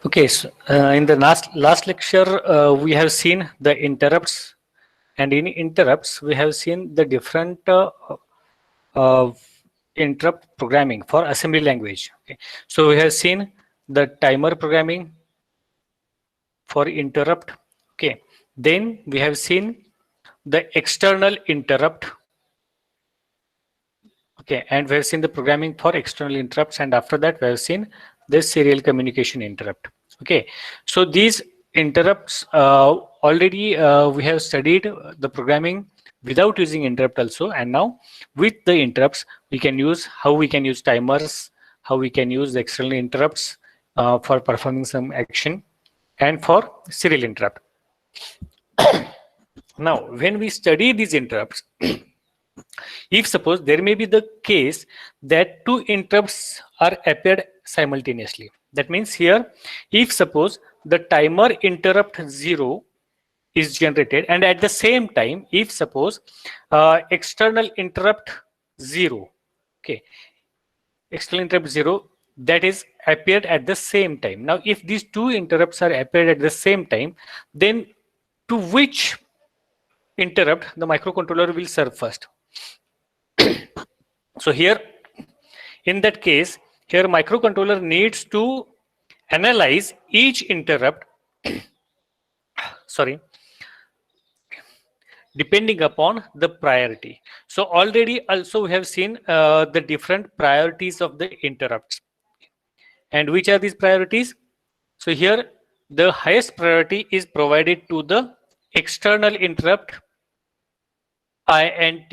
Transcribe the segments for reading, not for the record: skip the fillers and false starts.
Okay, so in the last lecture, we have seen the interrupts, and in interrupts, we have seen the different uh, interrupt programming for assembly language. Okay. So we have seen the timer programming for interrupt. Okay, then we have seen the external interrupt. Okay, and we have seen the programming for external interrupts, and after that we have seen the serial communication interrupt. Okay, so these interrupts already we have studied the programming without using interrupt also, and now with the interrupts we can use how we can use timers, how we can use the external interrupts for performing some action, and for serial interrupt. Now, when we study these interrupts, if suppose there may be the case that two interrupts are appeared simultaneously. That means here, if suppose the timer interrupt 0 is generated, and at the same time, if suppose external interrupt 0, okay, external interrupt 0, that is appeared at the same time. Now, if these two interrupts are appeared at the same time, then to which interrupt the microcontroller will serve first? So here, in that case, here microcontroller needs to analyze each interrupt, sorry, depending upon the priority. So already also we have seen the different priorities of the interrupts. And which are these priorities? So here the highest priority is provided to the external interrupt INT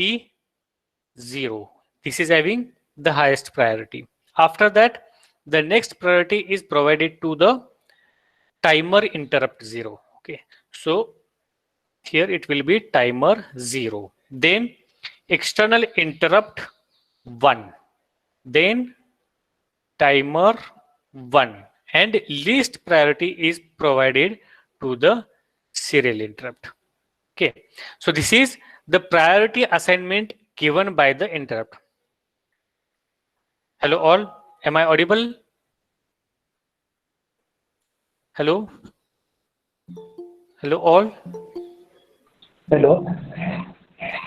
0. This is having the highest priority. After that, the next priority is provided to the timer interrupt 0. Okay, so here it will be timer 0, then external interrupt 1, then timer 1, and least priority is provided to the serial interrupt. Okay, so this is the priority assignment given by the interrupt. Hello all, am I audible? Hello, hello all. Hello.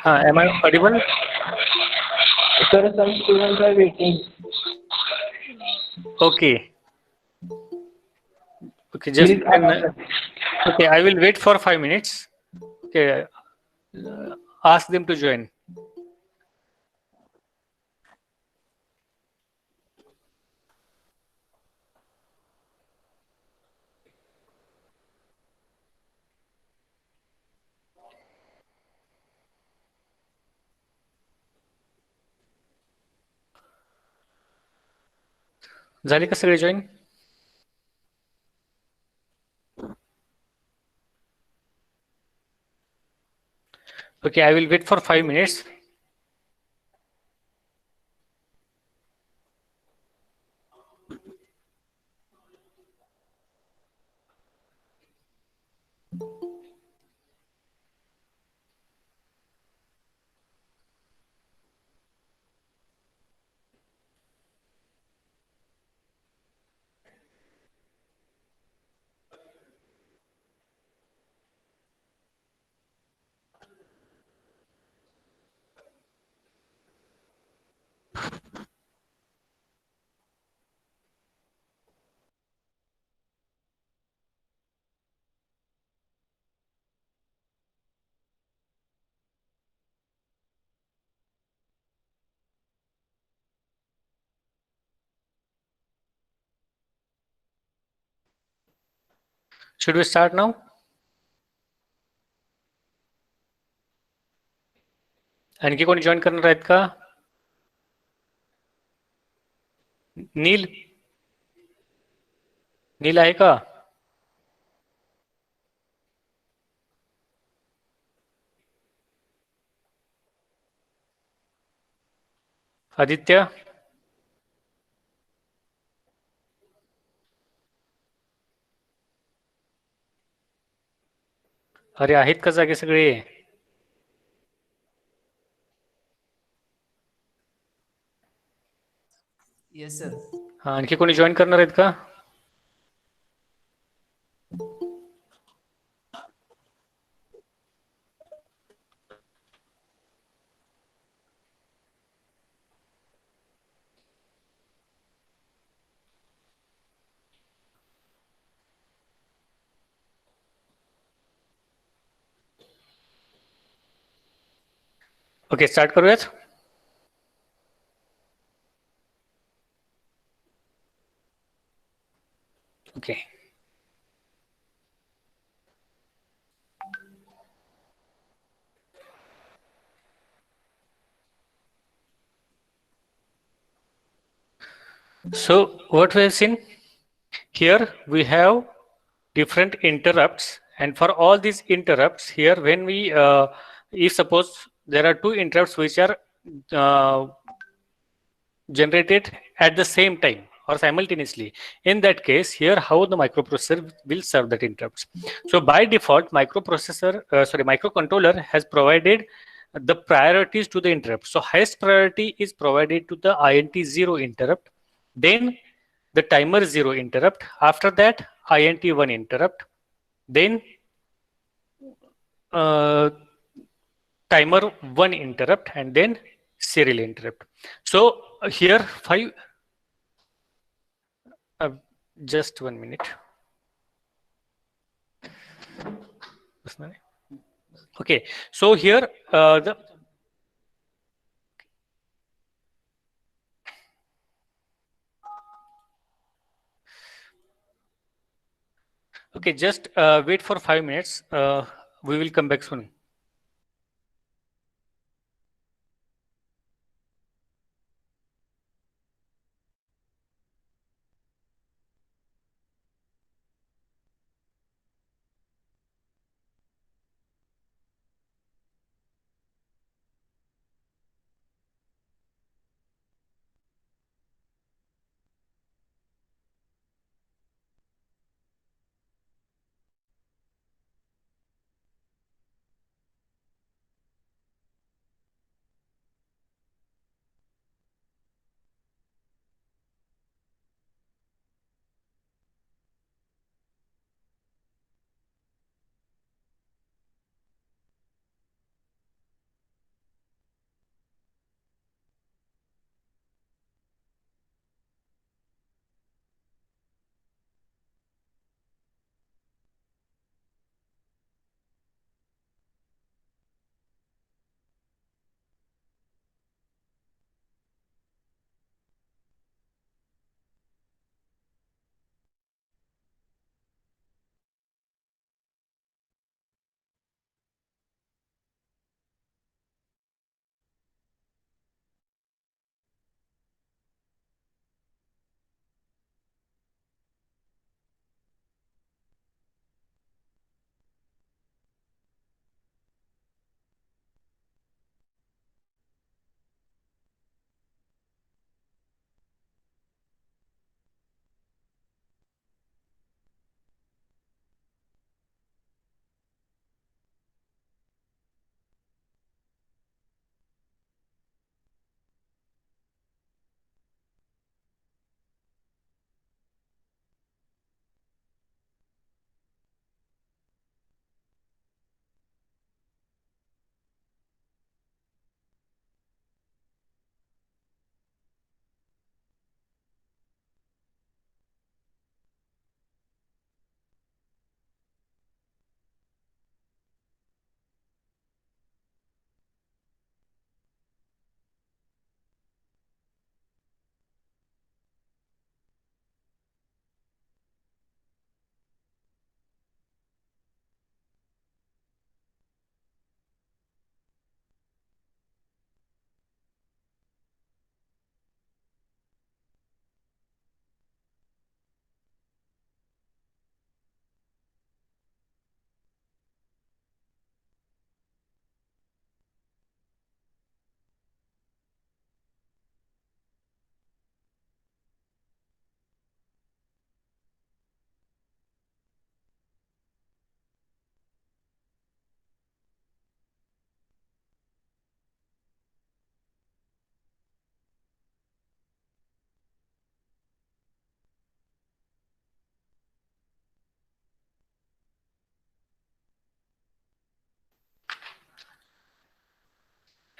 Am I audible? Sir, some students are waiting. Okay. Okay, just Please allow them. okay, I will wait for 5 minutes. Okay, ask them to join. झाले का सगळे join? Okay, I will wait for 5 minutes. Should we start now? आणखी कोणी join करणार आहेत का? नील, नील आहे का? आदित्य, अरे आहेत का जागे सगळे? Yes sir. आणखी कोणी जॉईन करणार आहेत का? ओके, स्टार्ट करूयात. Okay. So what we have seen here, we have different interrupts, and for all these interrupts here, when we if suppose there are two interrupts which are uh, generated at the same time or simultaneously, in that case here how the microprocessor will serve that interrupts. So by default microcontroller has provided the priorities to the interrupt. So highest priority is provided to the int0 interrupt, then the timer 0 interrupt, after that int1 interrupt, then uh, timer 1 interrupt, and then serial interrupt. So here five. Uh, just 1 minute. Okay, so here the okay, just wait for 5 minutes. We will come back soon.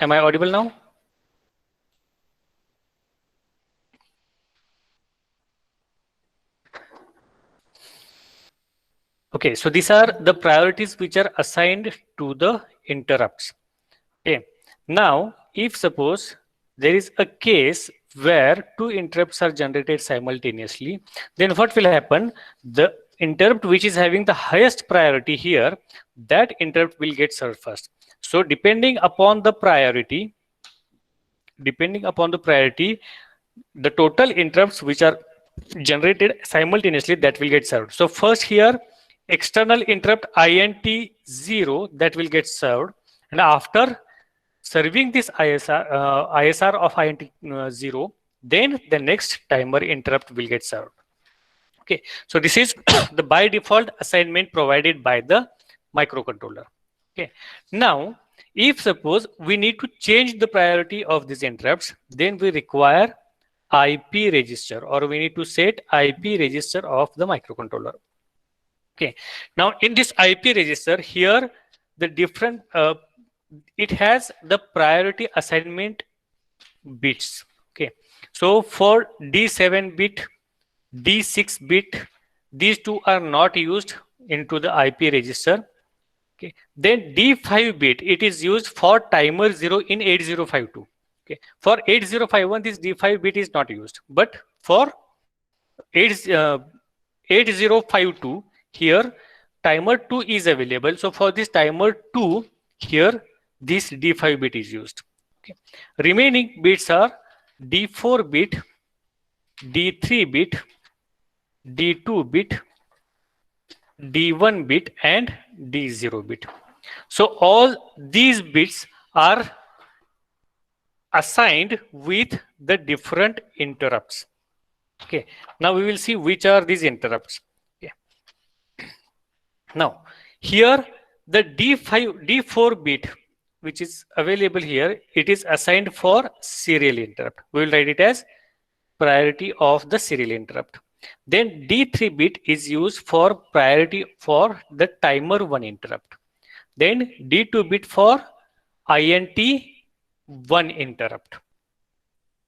Am I audible now? Okay, so these are the priorities which are assigned to the interrupts. Okay, now if suppose there is a case where two interrupts are generated simultaneously, then what will happen? The interrupt which is having the highest priority here, that interrupt will get served first. So depending upon the priority, the total interrupts which are generated simultaneously, that will get served. So first here, external interrupt int 0, that will get served, and after serving this ISR of int 0, then the next timer interrupt will get served. Okay, so this is the by default assignment provided by the microcontroller. Okay, now if suppose we need to change the priority of these interrupts, then we require IP register, or we need to set IP register of the microcontroller. Okay, now in this IP register here, the different it has the priority assignment bits. Okay, so for D7 bit, D6 bit, these two are not used into the IP register. Okay, then D5 bit, it is used for timer 0 in 8052. Okay, for 8051 this D5 bit is not used, but for 8052 here timer 2 is available. So for this timer 2 here, this D5 bit is used. Okay, remaining bits are D4 bit, D3 bit, D2 bit, D1 bit, and D0 bit. So all these bits are assigned with the different interrupts. Okay, now we will see which are these interrupts. Okay, now here the D4 bit which is available here, it is assigned for serial interrupt. We will write it as priority of the serial interrupt. Then D3 bit is used for priority for the timer 1 interrupt. Then D2 bit for INT 1 interrupt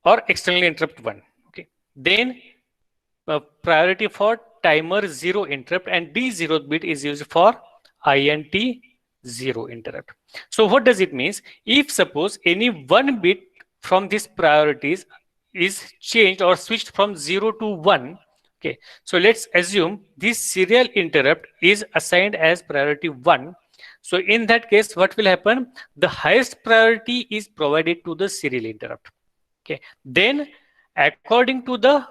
or external interrupt 1. Okay, then priority for timer 0 interrupt, and D0 bit is used for INT 0 interrupt. So what does it mean? If suppose any one bit from these priorities is changed or switched from 0 to 1, okay, so let's assume this serial interrupt is assigned as priority 1. So in that case, what will happen? The highest priority is provided to the serial interrupt. Okay, then according to the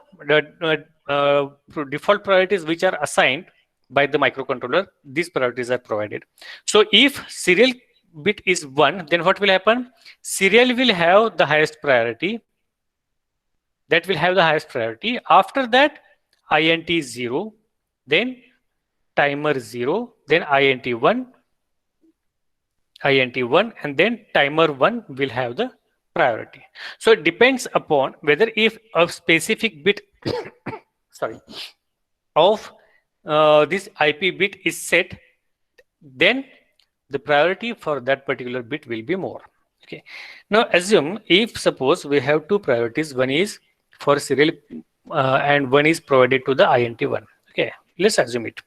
default priorities which are assigned by the microcontroller, these priorities are provided. So if serial bit is 1, then what will happen? Serial will have the highest priority. That will have the highest priority. After that, INT 0, then timer 0, then INT 1, and then timer 1 will have the priority. So it depends upon whether if a specific bit sorry, of this IP bit is set, then the priority for that particular bit will be more. Okay, now assume if suppose we have two priorities, one is for serial and one is provided to the INT1. Okay, let's assume it.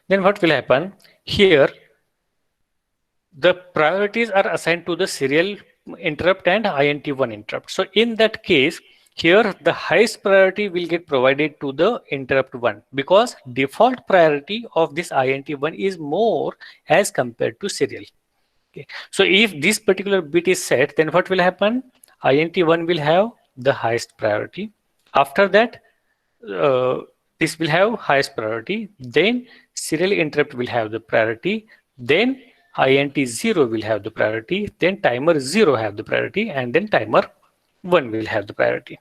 Then what will happen? Here the priorities are assigned to the serial interrupt and INT1 interrupt. So in that case, here the highest priority will get provided to the interrupt 1, because default priority of this INT1 is more as compared to serial. Okay, so if this particular bit is set, then what will happen? INT1 will have the highest priority. After that, this will have highest priority. Then serial interrupt will have the priority. Then INT0 will have the priority. Then timer 0 have the priority, and then timer 1 will have the priority.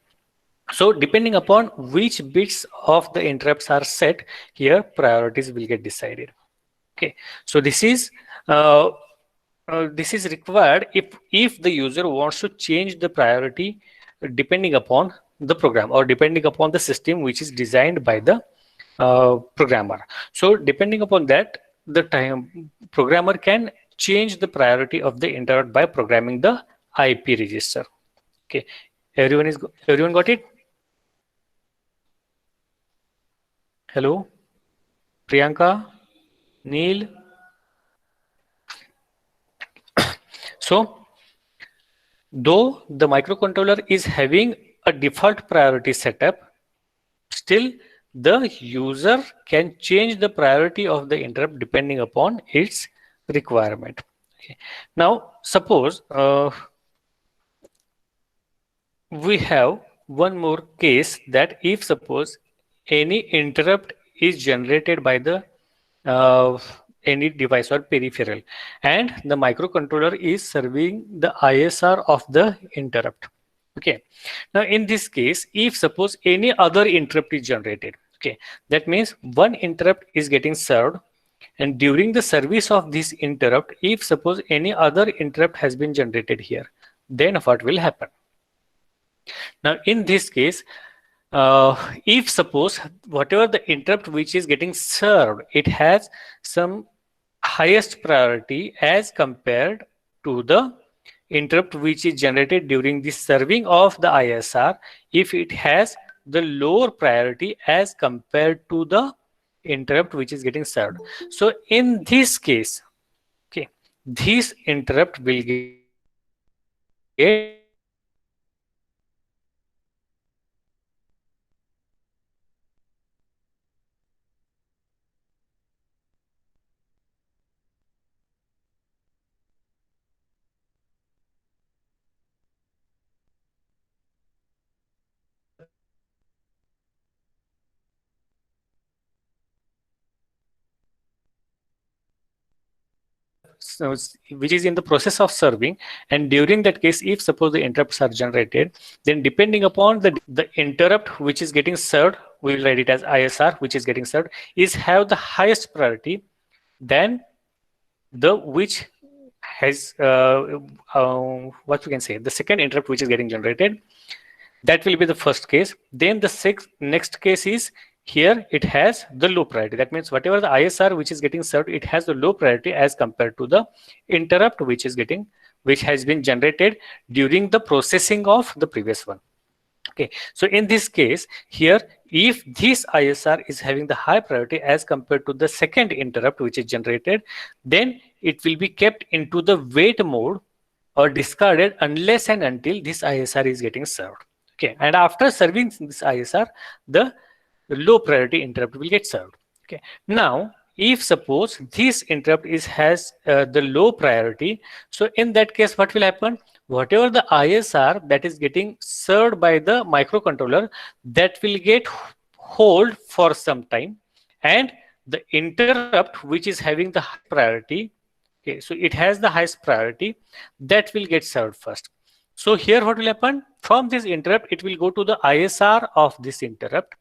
So depending upon which bits of the interrupts are set, here priorities will get decided. Okay, so this is required if the user wants to change the priority depending upon the program or depending upon the system which is designed by the programmer. So depending upon that, the programmer can change the priority of the interrupt by programming the IP register. Okay, everyone got it? Hello, Priyanka, Neil. So, though the microcontroller is having a default priority setup, still the user can change the priority of the interrupt depending upon its requirement. Okay. Now, suppose we have one more case that if suppose any interrupt is generated by the uh, any device or peripheral and the microcontroller is serving the ISR of the interrupt. Okay. Now in this case, if suppose any other interrupt is generated, okay, that means one interrupt is getting served, and during the service of this interrupt, if suppose any other interrupt has been generated here, then what will happen? Now, in this case, if suppose whatever the interrupt which is getting served, it has some highest priority as compared to the interrupt which is generated during the serving of the ISR, if it has the lower priority as compared to the interrupt which is getting served. So in this case, okay, this interrupt will get so, which is in the process of serving, and during that case if suppose the interrupts are generated, then depending upon the interrupt which is getting served, we will write it as ISR which is getting served, is have the highest priority than the which has what we can say, the second interrupt which is getting generated. That will be the first case. Then the next case is here it has the low priority. That means whatever the ISR which is getting served, it has the low priority as compared to the interrupt which has been generated during the processing of the previous one. Okay, so in this case here, if this ISR is having the high priority as compared to the second interrupt which is generated, then it will be kept into the wait mode or discarded unless and until this ISR is getting served. Okay, and after serving this ISR, the low priority interrupt will get served. Okay, now if suppose this interrupt has the low priority, so in that case what will happen? Whatever the ISR that is getting served by the microcontroller, that will get hold for some time, and the interrupt which is having the high priority, okay, so it has the highest priority, that will get served first. So here what will happen? From this interrupt, it will go to the ISR of this interrupt.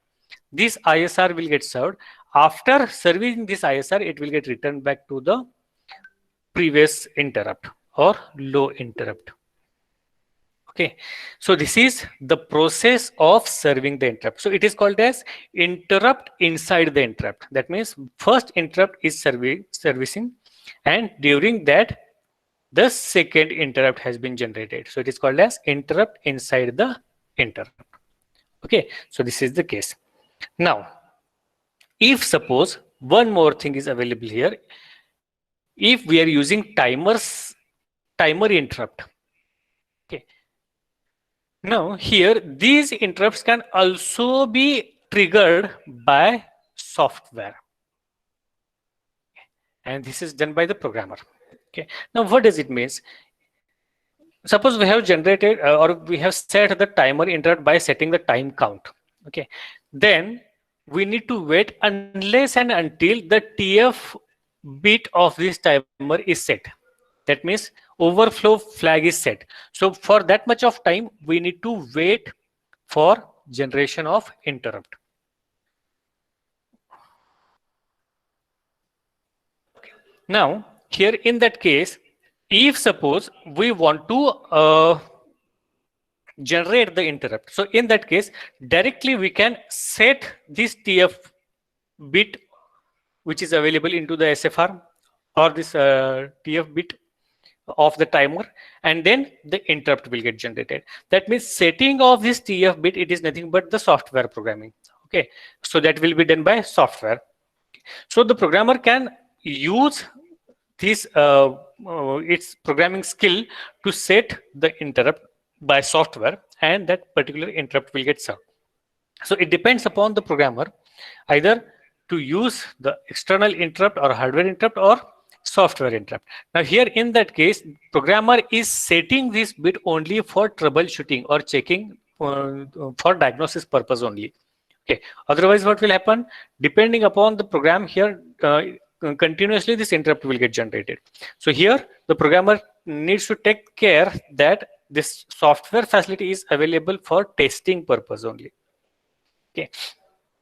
This ISR will get served. After serving this ISR, it will get returned back to the previous interrupt or low interrupt. Okay, so this is the process of serving the interrupt. So it is called as interrupt inside the interrupt. That means first interrupt is servicing, and during that the second interrupt has been generated. So it is called as interrupt inside the interrupt. Okay, so this is the case. Now, if suppose one more thing is available here, if we are using timer interrupt. Okay. Now here these interrupts can also be triggered by software, and this is done by the programmer. Okay. Now what does it mean? Suppose we have generated or we have set the timer interrupt by setting the time count. Okay, then we need to wait unless and until the TF bit of this timer is set. That means overflow flag is set. So for that much of time we need to wait for generation of interrupt. Now here in that case, if suppose we want to generate the interrupt, so in that case directly we can set this TF bit which is available into the SFR, or this TF bit of the timer, and then the interrupt will get generated. That means setting of this TF bit, it is nothing but the software programming. Okay, so that will be done by software. So the programmer can use this its programming skill to set the interrupt by software, and that particular interrupt will get served. So it depends upon the programmer either to use the external interrupt or hardware interrupt or software interrupt. Now here in that case, programmer is setting this bit only for troubleshooting or checking for diagnosis purpose only. Okay. Otherwise, what will happen? Depending upon the program here, continuously this interrupt will get generated. So here the programmer needs to take care that this software facility is available for testing purpose only. Okay.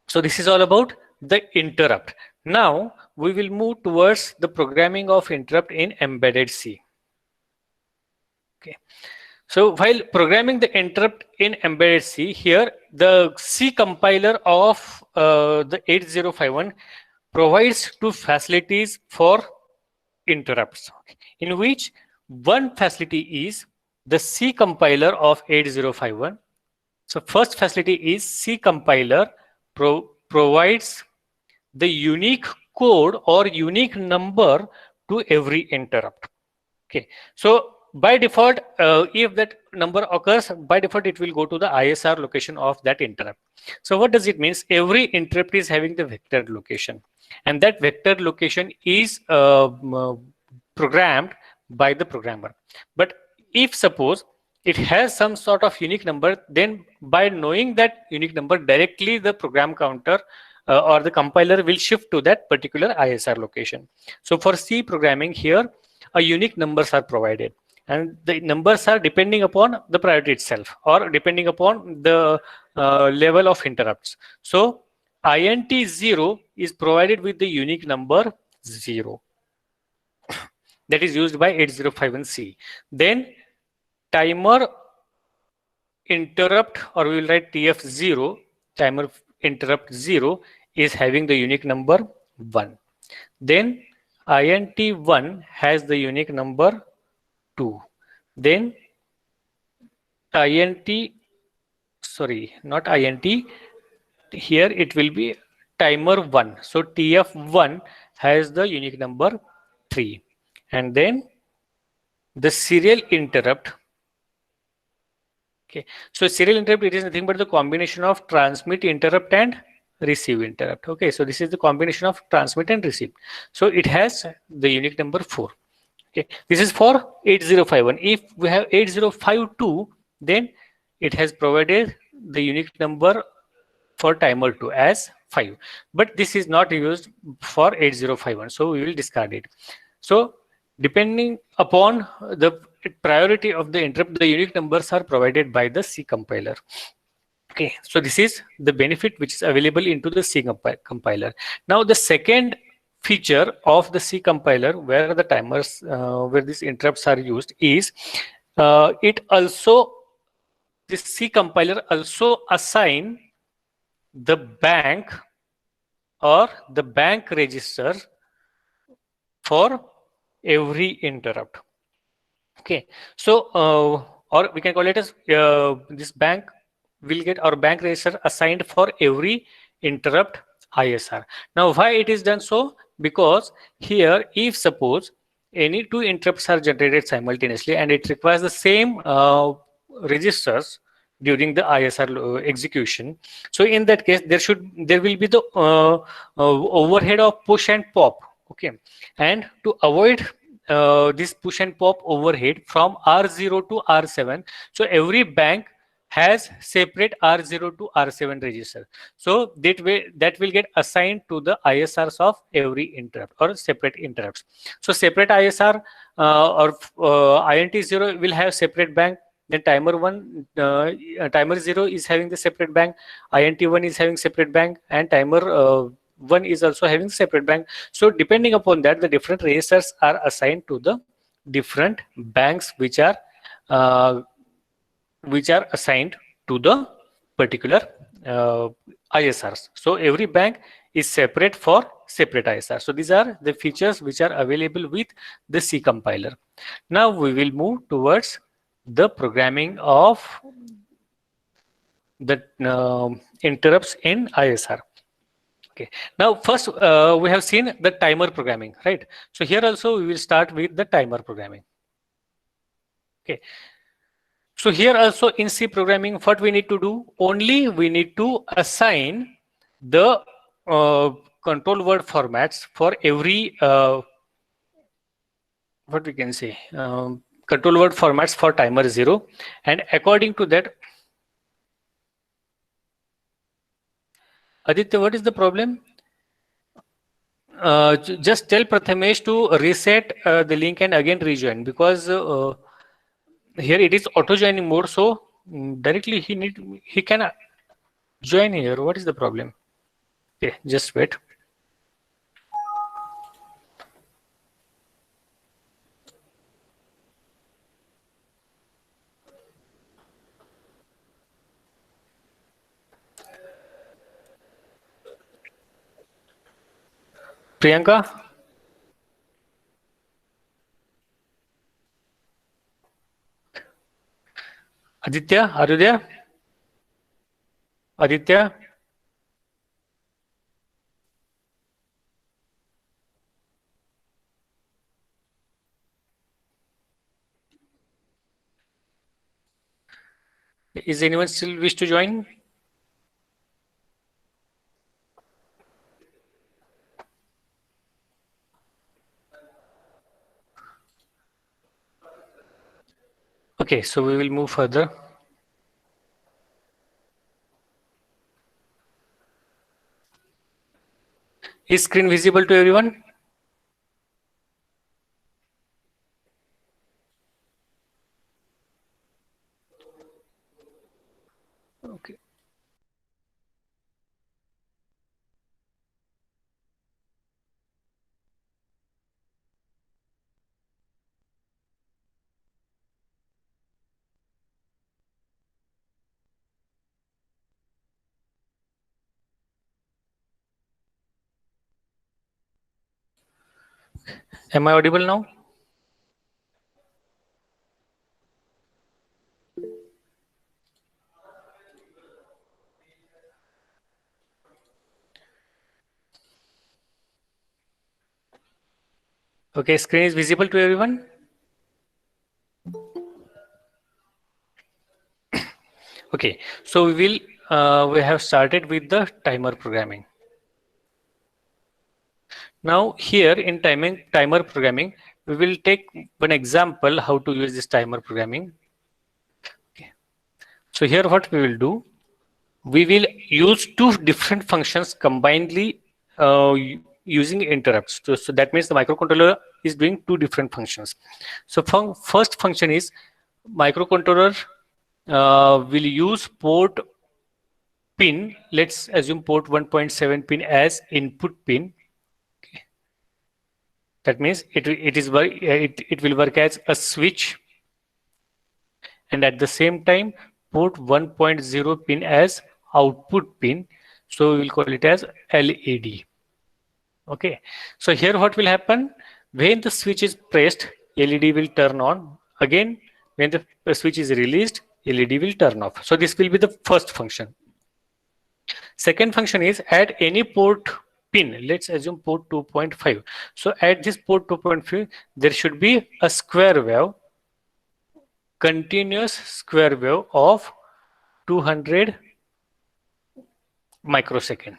So this is all about the interrupt. Now we will move towards the programming of interrupt in embedded C. Okay. So while programming the interrupt in embedded C, here the C compiler of the 8051 provides two facilities for interrupts, in which one facility is the C compiler of 8051. So first facility is C compiler provides the unique code or unique number to every interrupt. Okay, so by default, if that number occurs, by default it will go to the ISR location of that interrupt. So what does it mean? Every interrupt is having the vector location, and that vector location is programmed by the programmer. But if suppose it has some sort of unique number, then by knowing that unique number directly, the program counter or the compiler will shift to that particular ISR location. So for C programming here, a unique numbers are provided, and the numbers are depending upon the priority itself or depending upon the level of interrupts. So int 0 is provided with the unique number 0 that is used by 8051C. Then timer interrupt, or we will write TF0, timer interrupt 0 is having the unique number 1. Then int1 has the unique number 2. Then not int, here it will be timer 1. So TF1 has the unique number 3. And then the serial interrupt. Okay, so serial interrupt, it is nothing but the combination of transmit interrupt and receive interrupt. Okay, so this is the combination of transmit and receive. So it has the unique number 4. Okay, this is for 8051. If we have 8052, then it has provided the unique number for timer 2 as 5. But this is not used for 8051, so we will discard it. So depending upon the priority of the interrupt, the unique numbers are provided by the C compiler. Okay, so this is the benefit which is available into the C compiler. Now the second feature of the C compiler where the timers, where these interrupts are used is, this C compiler also assign the bank or the bank register for every interrupt. Okay, so or we can call it as this bank will get our bank register assigned for every interrupt ISR. Now why it is done so? Because here if suppose any two interrupts are generated simultaneously and it requires the same registers during the ISR execution, so in that case there will be the overhead of push and pop. Okay, and to avoid this push and pop overhead from R0 to R7, so every bank has separate R0 to R7 register. So that will get assigned to the ISRs of every interrupt or separate interrupts. So separate ISR or INT0 will have separate bank. Then timer 0 is having the separate bank, INT1 is having separate bank, and timer 1 is also having separate bank. So depending upon that, the different registers are assigned to the different banks which are assigned to the particular ISRs. So every bank is separate for separate ISR. So these are the features which are available with the C compiler. Now we will move towards the programming of the interrupts in ISR. Okay. Now first we have seen the timer programming, right? So here also we will start with the timer programming. Okay. So here also in C programming, what we need to do? Only we need to assign the control word formats for every what we can say control word formats for timer 0, and according to that, Aditya, what is the problem? Just tell Prathamesh to reset the link and again rejoin, because here it is auto joining mode, so directly he can join here. What is the problem? Okay, just wait. Priyanka, Aditya, are you there? Aditya, is anyone still wish to join? Okay, so we will move further. Is screen visible to everyone? Okay. Am I audible now? Okay, screen is visible to everyone. Okay, so we have started with the timer programming. Now here in timer programming, we will take one example how to use this timer programming. Okay. So here what we will do, we will use two different functions combinedly using interrupts. So that means the microcontroller is doing two different functions. So first function is microcontroller will use port pin. Let's assume port 1.7 pin as input pin. Okay. That means it will work as a switch, and at the same time port 1.0 pin as output pin. So we will call it as LED. Okay. So here what will happen? When the switch is pressed, LED will turn on. Again, when the switch is released, LED will turn off. So this will be the first function. Second function is at any port pin. Let's assume port 2.5. So at this port 2.5, there should be a square wave, continuous square wave of 200 microsecond.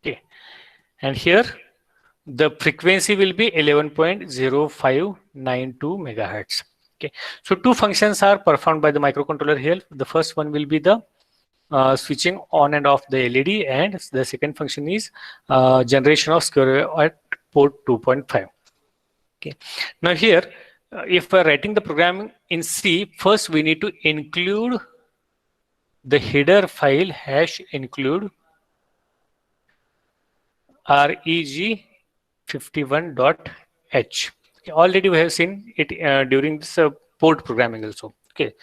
Okay. And here the frequency will be 11.0592 megahertz. Okay. So two functions are performed by the microcontroller here. The first one will be the switching on and off the LED, and the second function is generation of square wave at port 2.5. Okay. Now here, if we're writing the program in C, first we need to include the header file hash include reg51.h. Okay. Already we have seen it during this port programming also. Okay,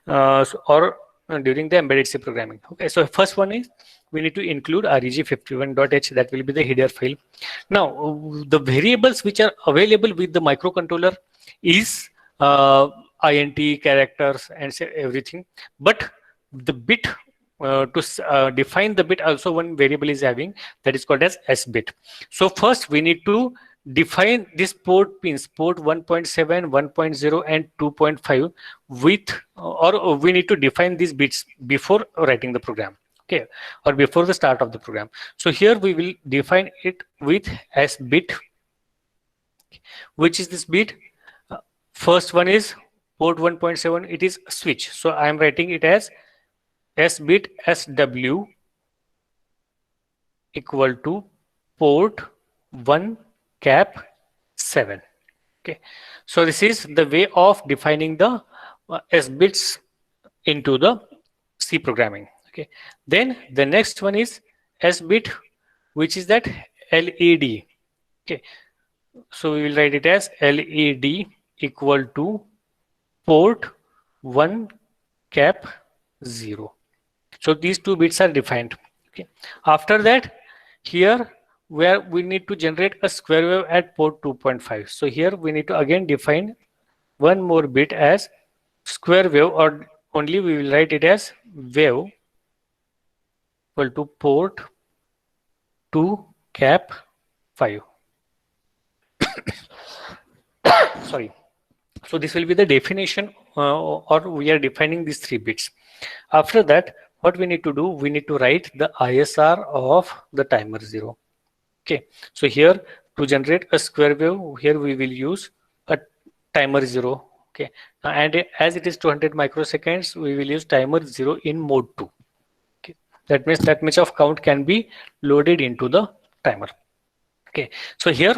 or during the embedded C programming. Okay, so first one is we need to include reg51.h, that will be the header file. Now the variables which are available with the microcontroller is int characters and say everything, but the bit to define the bit, also one variable is having, that is called as s bit. So first we need to define this port pins, port 1.7, 1.0 and 2.5 with, or we need to define these bits before writing the program, okay, or before the start of the program. So here we will define it with s bit. Which is this bit? First one is port 1.7, it is switch, so I am writing it as s bit sw equal to port 1 cap 7. Okay, so this is the way of defining the s bits into the C programming. Okay, then the next one is s bit, which is that led. Okay, so we will write it as led equal to port 1 cap 0. So these two bits are defined. Okay, after that, here where we need to generate a square wave at port 2.5. So here we need to again define one more bit as square wave, or only we will write it as wave equal to port 2 cap 5. Sorry. So this will be the definition, or we are defining these 3 bits. After that, what we need to do, we need to write the ISR of the timer 0. Okay, so here to generate a square wave, here we will use a timer 0. Okay, and as it is 200 microseconds, we will use timer 0 in mode 2. Okay, that means that much of count can be loaded into the timer. Okay, so here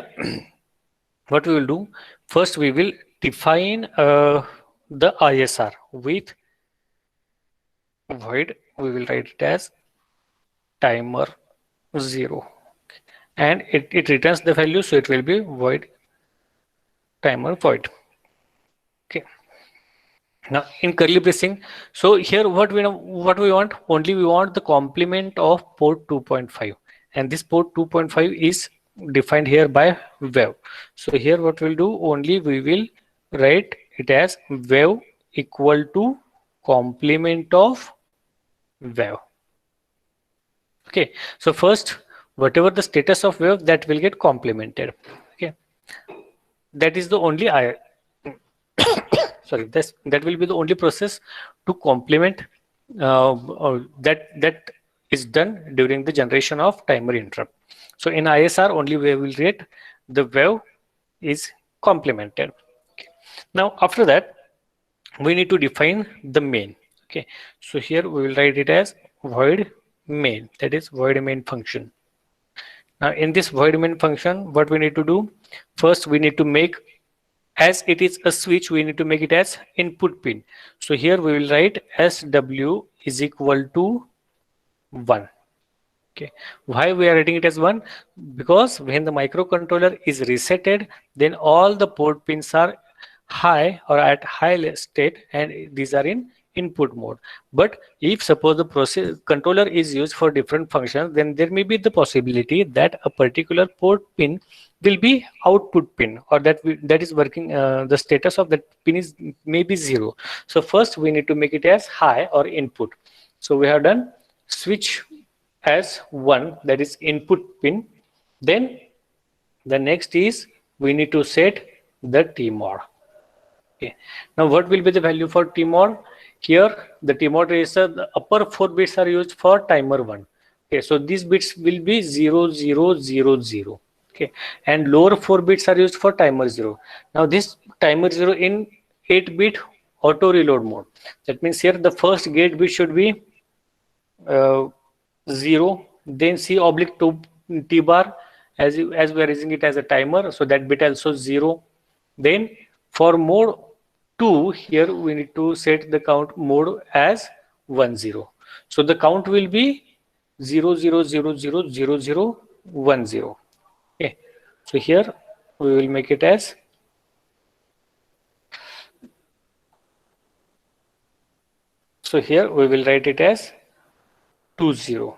what we will do, first we will define the ISR with void, we will write it as timer 0, and it returns the value, so it will be void timer void. Okay, now in curly bracing, so here what we want, only we want the complement of port 2.5, and this port 2.5 is defined here by wave. So here what we'll do, only we will write it as wave equal to complement of wave. Okay, so first whatever the status of wave, that will get complemented. Okay, that is the only sorry, that will be the only process to complement that is done during the generation of timer interrupt. So in ISR only we will get the wave is complemented. Okay, now after that we need to define the main. Okay, so here we will write it as void main, that is void main function. Now in this void main function, what we need to do, first we need to make, as it is a switch, we need to make it as input pin. So here we will write SW is equal to 1. Okay, why we are writing it as 1? Because when the microcontroller is resetted, then all the port pins are high or at high state, and these are in input mode. But if suppose the process controller is used for different functions, then there may be the possibility that a particular port pin will be output pin, or that is working, the status of that pin is maybe 0. So first we need to make it as high or input. So we have done switch as 1, that is input pin. Then the next is we need to set the tmod. Okay, now what will be the value for tmod? Here the tmod register, the upper 4 bits are used for timer 1. Okay, so these bits will be 0 0 0 0. Okay, and lower 4 bits are used for timer 0. Now this timer 0 in 8-bit auto reload mode, that means here the first gate bit should be 0, then C oblique T bar, as we are using it as a timer, so that bit also 0. Then for mode 2, here we need to set the count mode as 10. So the count will be 0 0 0 0 0 0 1 0. Okay, so here we will make it as here we will write it as 20. Okay.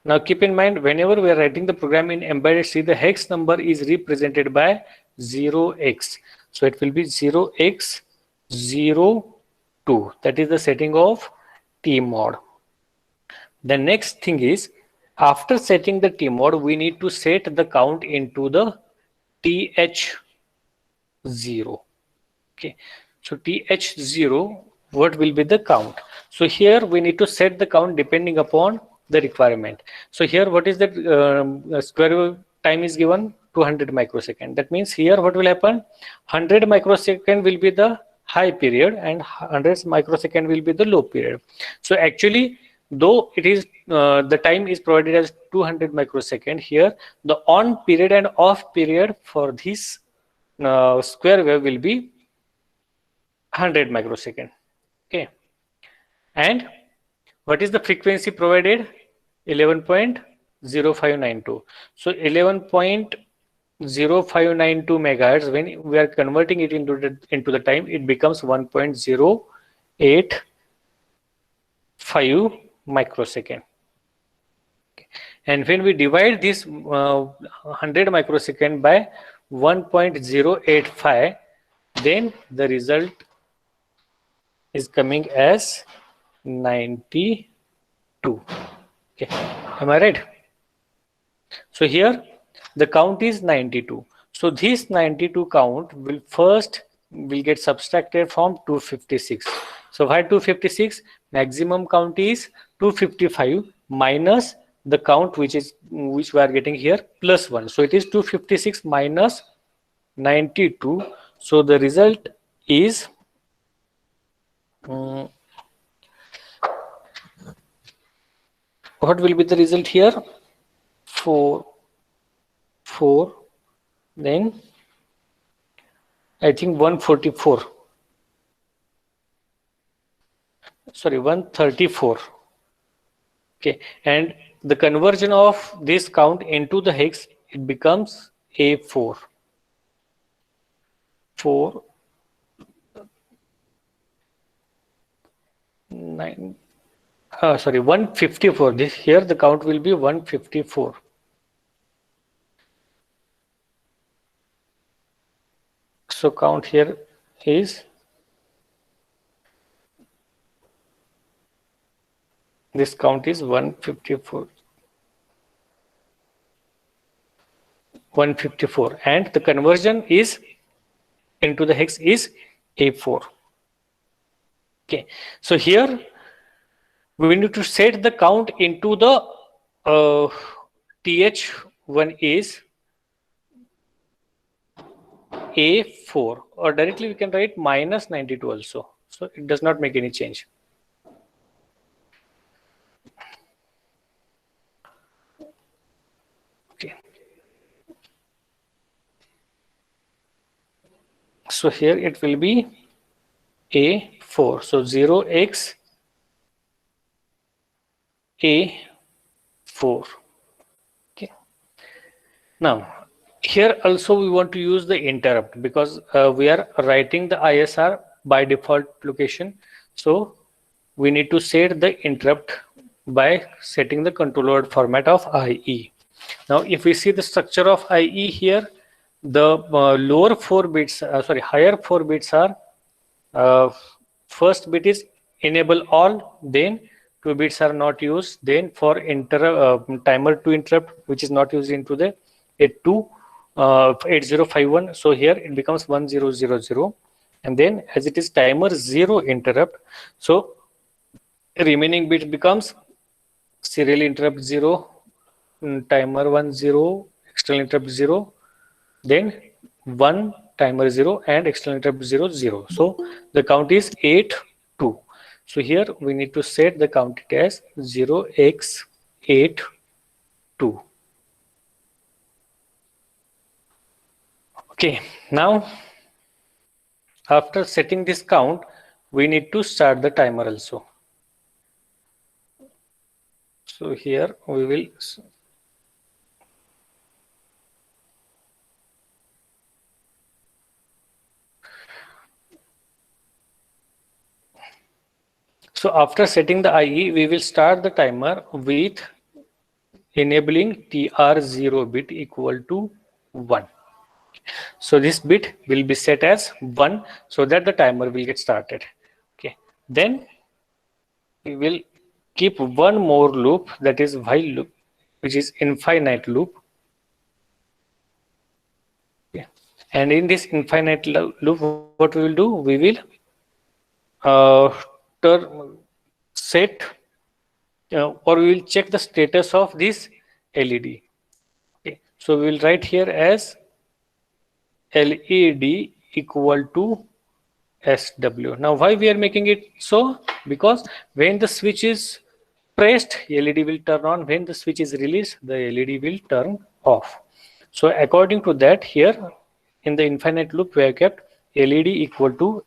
Now keep in mind, whenever we are writing the program in embedded C, the hex number is represented by 0x. So it will be 0x02. That is the setting of T mod. The next thing is, after setting the T mod, we need to set the count into the TH0. Okay, so TH0, what will be the count? So here we need to set the count depending upon the requirement. So here what is the square wave time is given 200 microsecond. That means here what will happen, 100 microsecond will be the high period and 100 microsecond will be the low period. So actually, though it is the time is provided as 200 microsecond, here the on period and off period for this square wave will be 100 microsecond. Okay, and what is the frequency provided? 11.0592. So 11.0592 megahertz, when we are converting it into the time, it becomes 1.085 microsecond. And when we divide this 100 microsecond by 1.085, then the result is coming as 92. Okay, am I right? So here the count is 92. So this 92 count will get subtracted from 256. So why 256? Maximum count is 255 minus the count which we are getting here plus 1. So it is 256 minus 92. So the result is what will be the result here? 4, then I think 144. Sorry, 134. Okay, and the conversion of this count into the hex, it becomes A4. 4, 9. Sorry, 154. This here the count will be 154. So count here is this count is 154. 154, and the conversion is into the hex is A4. Okay, so here we need to set the count into the TH1 is A4, or directly we can write minus 92 also. So it does not make any change. Okay. So here it will be A4. So 0x A4. Okay. Now here also we want to use the interrupt because we are writing the ISR by default location. So we need to set the interrupt by setting the controller format of IE. Now if we see the structure of IE here, the lower 4 bits, higher 4 bits are first bit is enable all, then 2 bits are not used, then for timer to interrupt, which is not used into the 8051. So here it becomes 1000, and then as it is timer 0 interrupt, so remaining bit becomes serial interrupt 0, timer 10, external interrupt 0, then 1 timer 0 and external interrupt 0. So the count is 8 2. So here we need to set the count as 0x8 2. Okay, now after setting this count, we need to start the timer also. So here we will so after setting the IE, we will start the timer with enabling TR0 bit equal to 1. So this bit will be set as 1 so that the timer will get started. Okay. Then we will keep one more loop, that is while loop, which is infinite loop. Okay. And in this infinite loop, what we will do, we will set or we will check the status of this LED. Okay. So we will write here as LED equal to SW. Now why we are making it so? Because when the switch is pressed, LED will turn on. When the switch is released, the LED will turn off. So according to that, here in the infinite loop we have kept LED equal to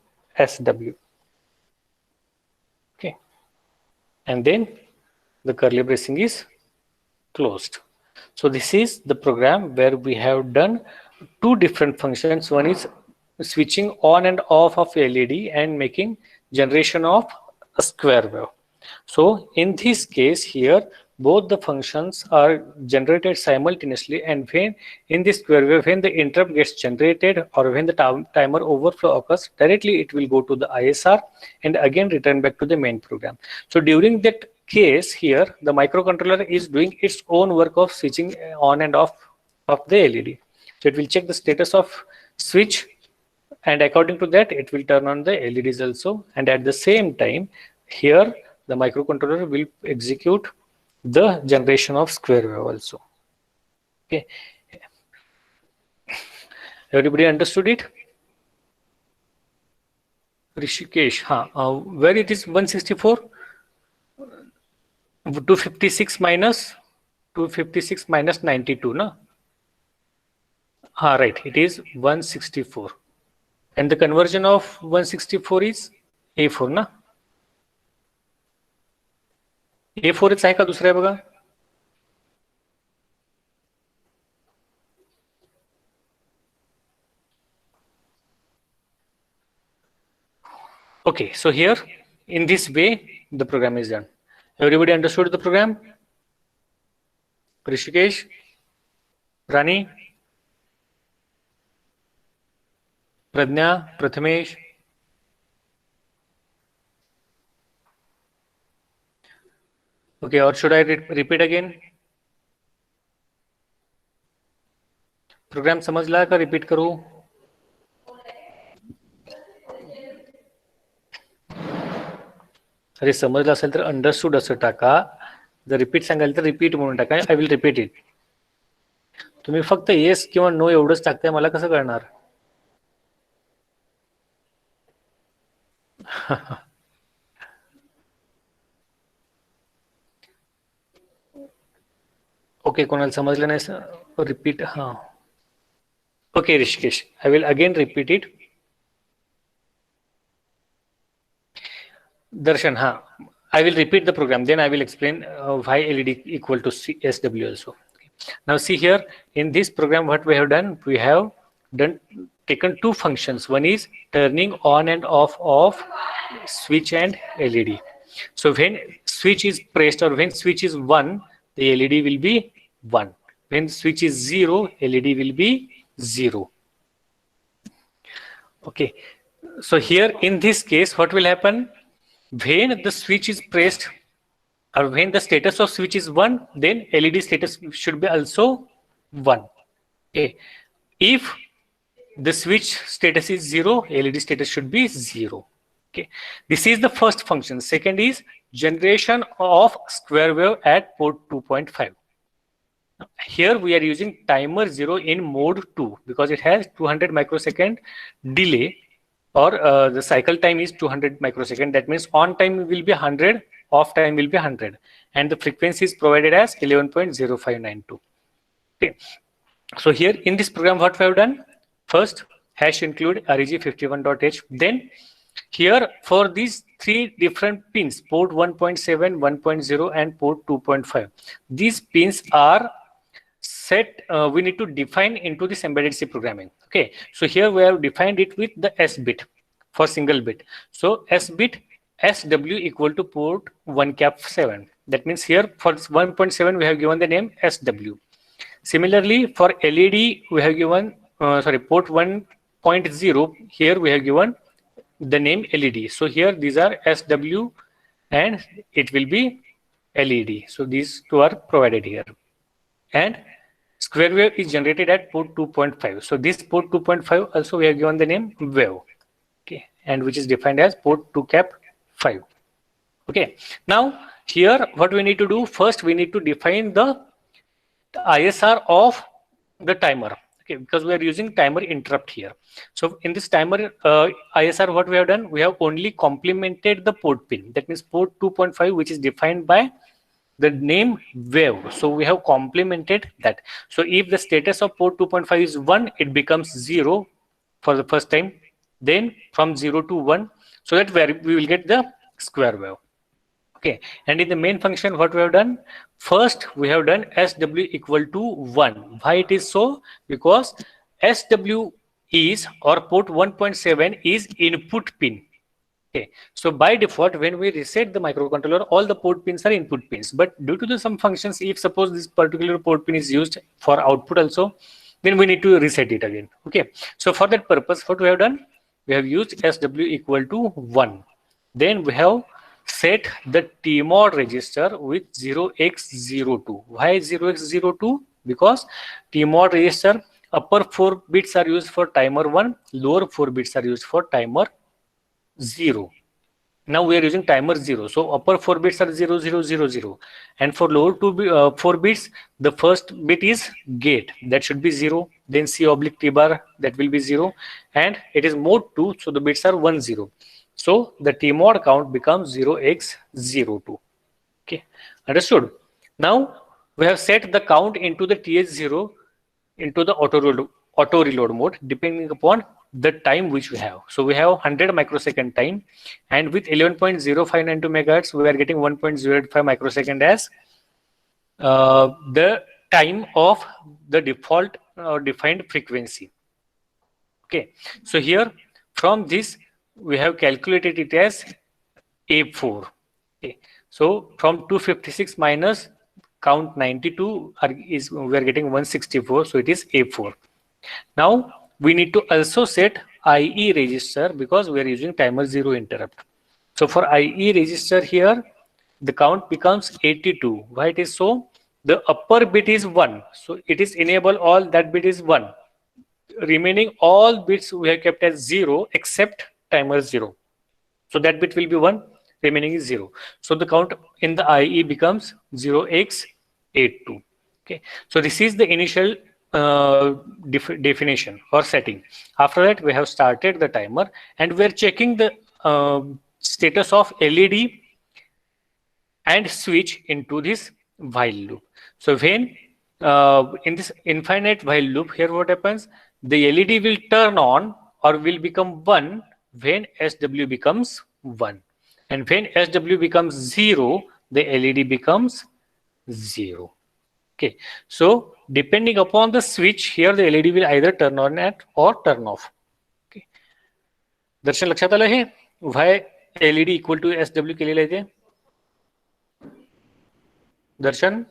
SW. Okay. And then the curly bracing is closed. So this is the program where we have done two different functions. One is switching on and off of LED and making generation of a square wave. So in this case here, both the functions are generated simultaneously, and when in this square wave, when the interrupt gets generated or when the timer overflow occurs, directly it will go to the ISR and again return back to the main program. So during that case here, the microcontroller is doing its own work of switching on and off of the LED. So it will check the status of switch, and according to that it will turn on the LEDs also, and at the same time here the microcontroller will execute the generation of square wave also. Okay, everybody understood it? Rishikesh, where it is 164? 256 minus 256 minus 92, na? Right, it is 164. And the conversion of 164 is A4, ना? A4 च आहे का दुसरा आहे बघा? Okay, so here in this way the program is done. Everybody understood the program? Rishikesh, Rani, Pradnya, Prathamesh. Okay, or should I repeat again? Programme समझला का repeat करू? अरे समजलं असेल तर अंडरस्टूड असं टाका, जर रिपीट सांगाल तर रिपीट म्हणून टाका. I will repeat it. तुम्ही फक्त येस किंवा नो एवढंच टाकताय, मला कसं कळणार? ओके, कोणाला समजलं नाही रिपीट? हा, okay Rishikesh, I will again repeat it. Darshan, I will repeat the program, then I will explain why LED equal to SW also. Okay. Now see here, in this program what we have done, we have taken two functions. One is turning on and off of switch and LED. So when switch is pressed or when switch is 1, the LED will be 1. When switch is 0, LED will be 0. Okay. So here in this case, what will happen? When the switch is pressed or when the status of switch is 1, then LED status should be also 1. Okay. If the switch status is 0, LED status should be 0. Okay. This is the first function. Second is generation of square wave at port 2.5. Here we are using timer 0 in mode 2 because it has 200 microsecond delay, or the cycle time is 200 microsecond. That means on time will be 100, off time will be 100, and the frequency is provided as 11.0592. Okay. So here in this program what we have done, first hash include reg51.h. Then here for these three different pins, port 1.7, 1.0 and port 2.5, these pins are set, we need to define into this embedded C programming. Okay, so here we have defined it with the S bit for single bit. So S bit SW equal to port 1 cap 7. That means here for 1.7 we have given the name SW. Similarly, for LED we have given port 1.0. Here we have given the name LED. So here these are SW and it will be LED. So these two are provided here. And square wave is generated at port 2.5. So this port 2.5 also we have given the name wave. Okay, and which is defined as port 2 cap 5. Okay, now here what we need to do first, we need to define the ISR of the timer. Okay, because we are using timer interrupt here. So in this timer ISR, what we have done, we have only complemented the port pin. That means port 2.5, which is defined by the name wave. So we have complemented that. So if the status of port 2.5 is 1, it becomes 0 for the first time. Then from 0 to 1, so that we will get the square wave. Okay, and in the main function, what we have done? First, we have done SW equal to 1. Why it is so? Because SW is, or port 1.7 is input pin. Okay, so by default, when we reset the microcontroller, all the port pins are input pins. But due to some functions, if suppose this particular port pin is used for output also, then we need to reset it again. Okay, so for that purpose, what we have done? We have used SW equal to 1. Then we have set the TMOD register with 0x02. Why 0x02? Because TMOD register upper 4 bits are used for timer 1, lower 4 bits are used for timer 0. Now we are using timer 0. So upper 4 bits are 0, 0, 0, 0. And for lower 4 bits, the first bit is gate. That should be 0. Then C oblique T bar, that will be 0. And it is mode 2, so the bits are 1, 0. So the TMOD count becomes 0x02. Okay, understood? Now we have set the count into the TH0 into the auto reload mode depending upon the time which we have. So we have 100 microsecond time, and with 11.059 megahertz we are getting 1.05 microsecond as the time of the default defined frequency. Okay, so here from this we have calculated it as A4. Okay, so from 256 minus count 92 we are getting 164, so it is A4. Now we need to also set IE register because we are using timer 0 interrupt. So for IE register here, the count becomes 82. Why it is so? The upper bit is 1, so it is enable all, that bit is 1. Remaining all bits we have kept as 0 except timer 0. So that bit will be 1, remaining is 0. So the count in the IE becomes 0x82. Okay, so this is the initial definition or setting. After that, we have started the timer and we are checking the status of LED and switch into this while loop. So when in this infinite while loop, here what happens? The LED will turn on or will become 1 when SW becomes 1. And when SW becomes 0, the LED becomes 0. Okay, so depending upon the switch, here the LED will either turn on or turn off. Okay, दर्शन लक्षात आलं हे why LED equal to SW केलेलं आहे ते दर्शन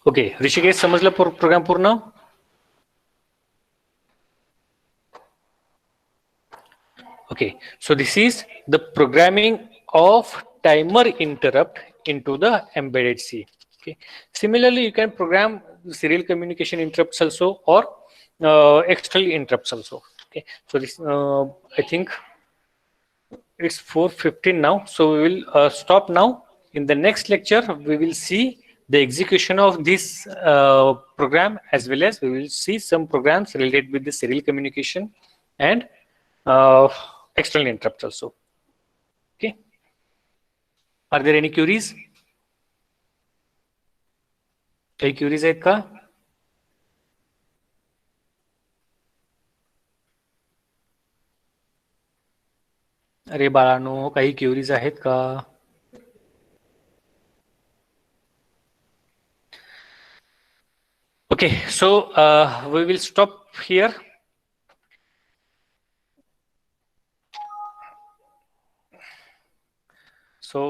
okay Rishikesh समजलं programme पूर्ण okay so this is the programming of timer interrupt into the embedded C. Okay, similarly you can program serial communication interrupts also or external interrupts also. Okay, so this I think it's 4:15 now, so we will stop now. In the next lecture we will see the execution of this program, as well as we will see some programs related with the serial communication and external interrupts also. Okay, are there any queries? काही queries आहेत का? अरे बाळांनो, काही queries आहेत का? Okay, so we will stop here. So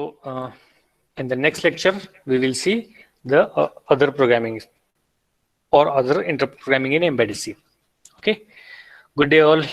in the next lecture, we will see the other programming or other interrupt programming in embedded C. Okay. Good day all.